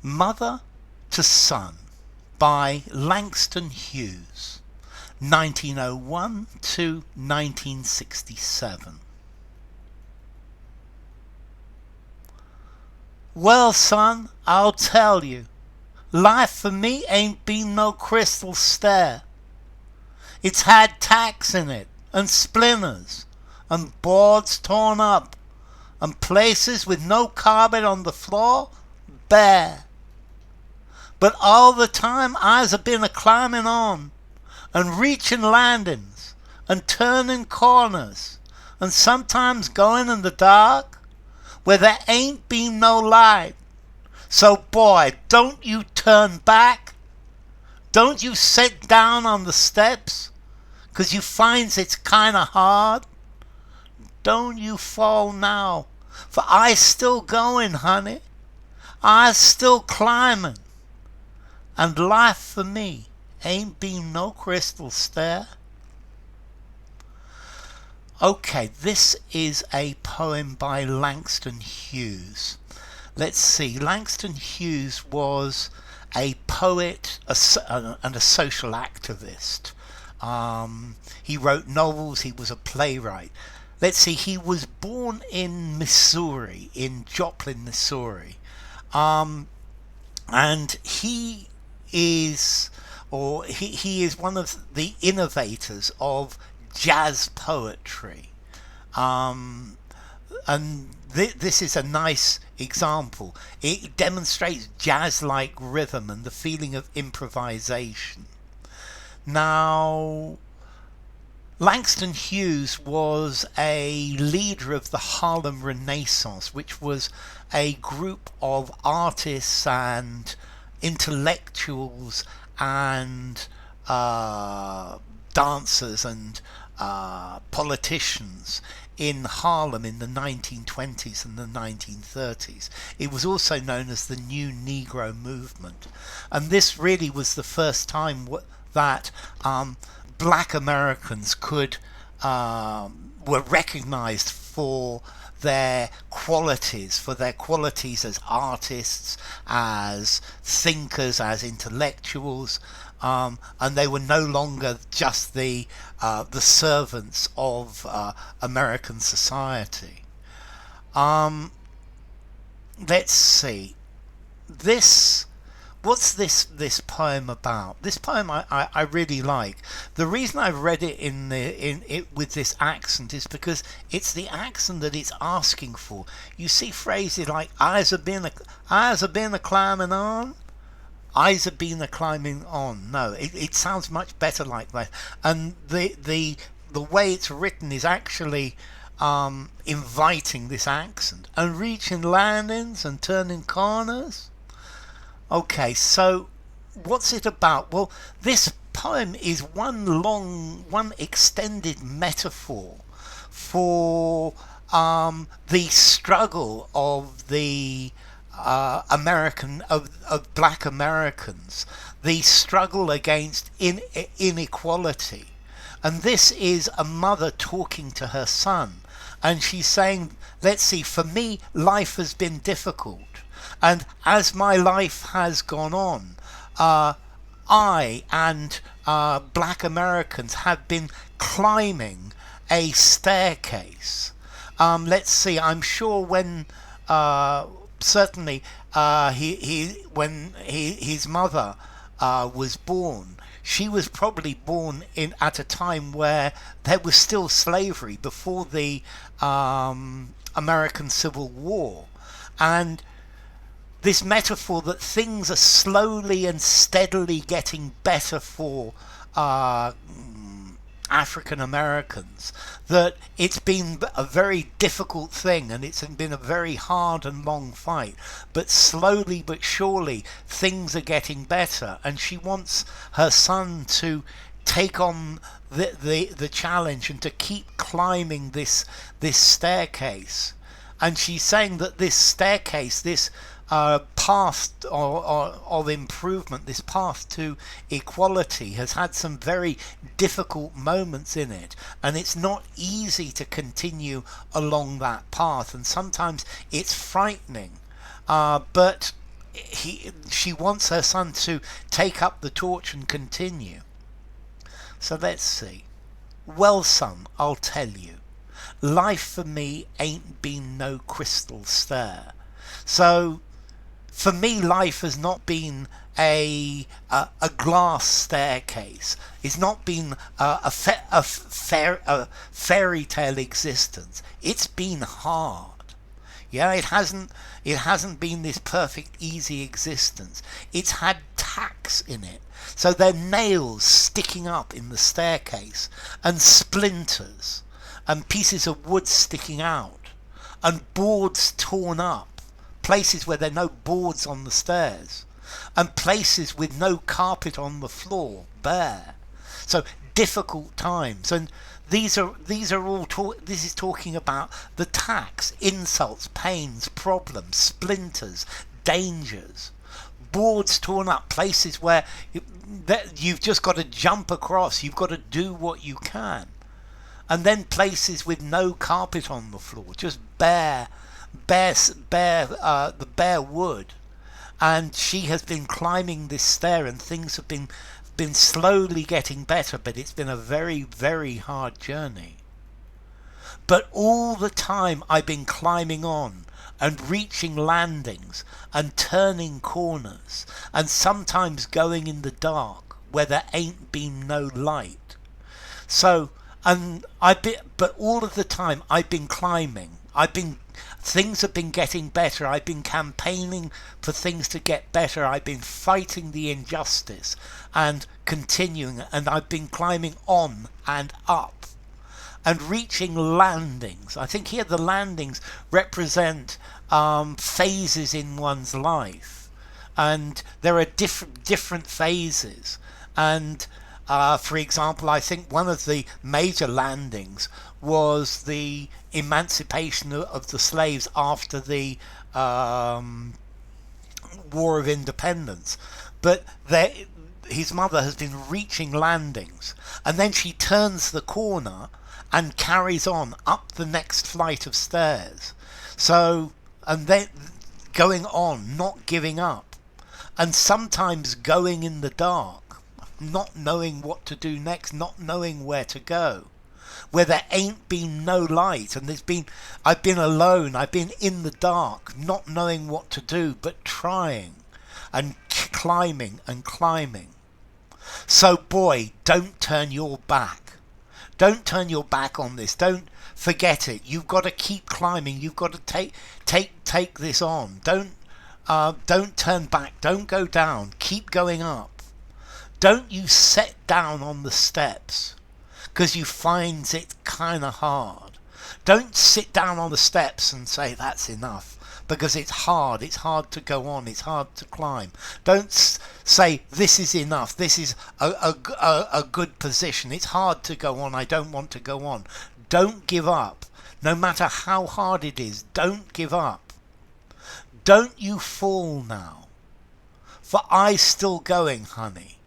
Mother to Son by Langston Hughes, 1901 to 1967. Well, son, I'll tell you, life for me ain't been no crystal stair. It's had tacks in it, and splinters, and boards torn up, and places with no carpet on the floor, bare. But all the time I's been a-climbin on, and reachin landins, and turnin corners, and sometimes goin in the dark, where there ain't been no light. So boy, don't you turn back. Don't you sit down on the steps, 'cause you finds it's kinda hard. Don't you fall now, for I's still goin', honey. I's still climbin'. And life for me ain't been no crystal stair. Okay, this is a poem by Langston Hughes. Let's see, Langston Hughes was a poet and a social activist. He wrote novels, he was a playwright. Let's see, he was born in Missouri, in Joplin, Missouri. And he is one of the innovators of jazz poetry. And this is a nice example. It demonstrates jazz-like rhythm and the feeling of improvisation. Now, Langston Hughes was a leader of the Harlem Renaissance, which was a group of artists and intellectuals and dancers and politicians in Harlem in the 1920s and the 1930s. It was also known as the New Negro Movement. And this really was the first time that black Americans were recognized for their qualities as artists, as thinkers, as intellectuals, and they were no longer just the servants of American society. Let's see. What's this poem about? This poem I really like. The reason I read it in it with this accent is because it's the accent that it's asking for. You see phrases like I's been a climbing on. I's been a climbing on. No, it sounds much better like that. And the way it's written is actually inviting this accent. And reaching landings and turning corners. Okay, so what's it about? Well, this poem is one extended metaphor for the struggle of the of black Americans, the struggle against inequality. And this is a mother talking to her son, and she's saying, let's see, for me life has been difficult. And as my life has gone on, I and black Americans have been climbing a staircase. Let's see, I'm sure when certainly when his mother was born, she was probably born at a time where there was still slavery before the American Civil War. And this metaphor that things are slowly and steadily getting better for African Americans, that it's been a very difficult thing and it's been a very hard and long fight, but slowly but surely things are getting better, and she wants her son to take on the challenge and to keep climbing this staircase. And she's saying that this staircase, this path of improvement, this path to equality, has had some very difficult moments in it, and it's not easy to continue along that path, and sometimes it's frightening, but she wants her son to take up the torch and continue. So let's see. Well, son, I'll tell you, life for me ain't been no crystal stair. So for me, life has not been a glass staircase. It's not been a fairy tale existence. It's been hard. Yeah, it hasn't been this perfect easy existence. It's had tacks in it. So they're nails sticking up in the staircase, and splinters, and pieces of wood sticking out, and boards torn up, places where there are no boards on the stairs, and places with no carpet on the floor, bare. So difficult times, and these are all this is talking about the tacks, insults, pains, problems, splinters, dangers, boards torn up, places where you've just got to jump across, you've got to do what you can, and then places with no carpet on the floor, just the bare wood. And she has been climbing this stair, and things have been slowly getting better, but it's been a very, very hard journey. But all the time I've been climbing on and reaching landings and turning corners, and sometimes going in the dark where there ain't been no light. So, but all of the time I've been climbing. Things have been getting better. I've been campaigning for things to get better. I've been fighting the injustice and continuing, and I've been climbing on and up and reaching landings. I think here the landings represent phases in one's life, and there are different phases. And for example, I think one of the major landings was the emancipation of the slaves after the War of Independence. But his mother has been reaching landings, and then she turns the corner and carries on up the next flight of stairs. So, and then going on, not giving up, and sometimes going in the dark, not knowing what to do next, not knowing where to go, where there ain't been no light, and I've been alone, I've been in the dark, not knowing what to do, but trying and climbing and climbing. So boy, don't turn your back. Don't turn your back on this. Don't forget it. You've got to keep climbing. You've got to take this on. Don't turn back. Don't go down. Keep going up. Don't you set down on the steps because you find it kind of hard. Don't sit down on the steps and say that's enough, because it's hard to go on, it's hard to climb. Don't say this is enough, this is a good position, it's hard to go on, I don't want to go on. Don't give up. No matter how hard it is, don't give up. Don't you fall now, for I still going, honey.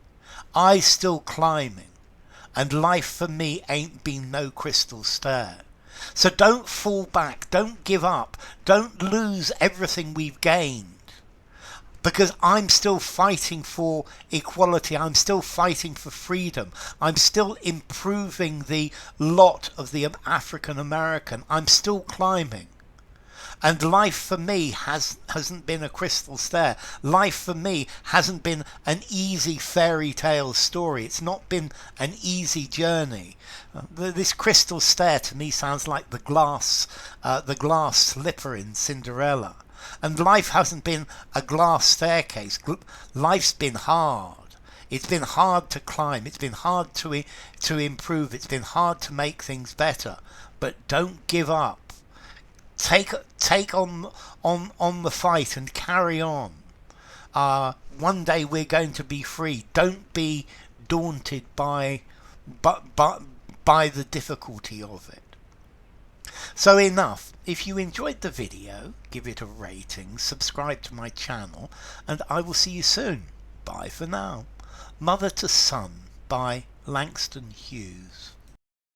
I still climbing, and life for me ain't been no crystal stair. So don't fall back, don't give up, don't lose everything we've gained, because I'm still fighting for equality, I'm still fighting for freedom, I'm still improving the lot of the African American, I'm still climbing. And life for me hasn't been a crystal stair. Life for me hasn't been an easy fairy tale story. It's not been an easy journey. This crystal stair to me sounds like the glass slipper in Cinderella. And life hasn't been a glass staircase. Life's been hard. It's been hard to climb. It's been hard to improve. It's been hard to make things better. But don't give up. Take on the fight and carry on. One day we're going to be free. Don't be daunted by the difficulty of it. So enough. If you enjoyed the video, give it a rating, subscribe to my channel, and I will see you soon. Bye for now. Mother to Son by Langston Hughes.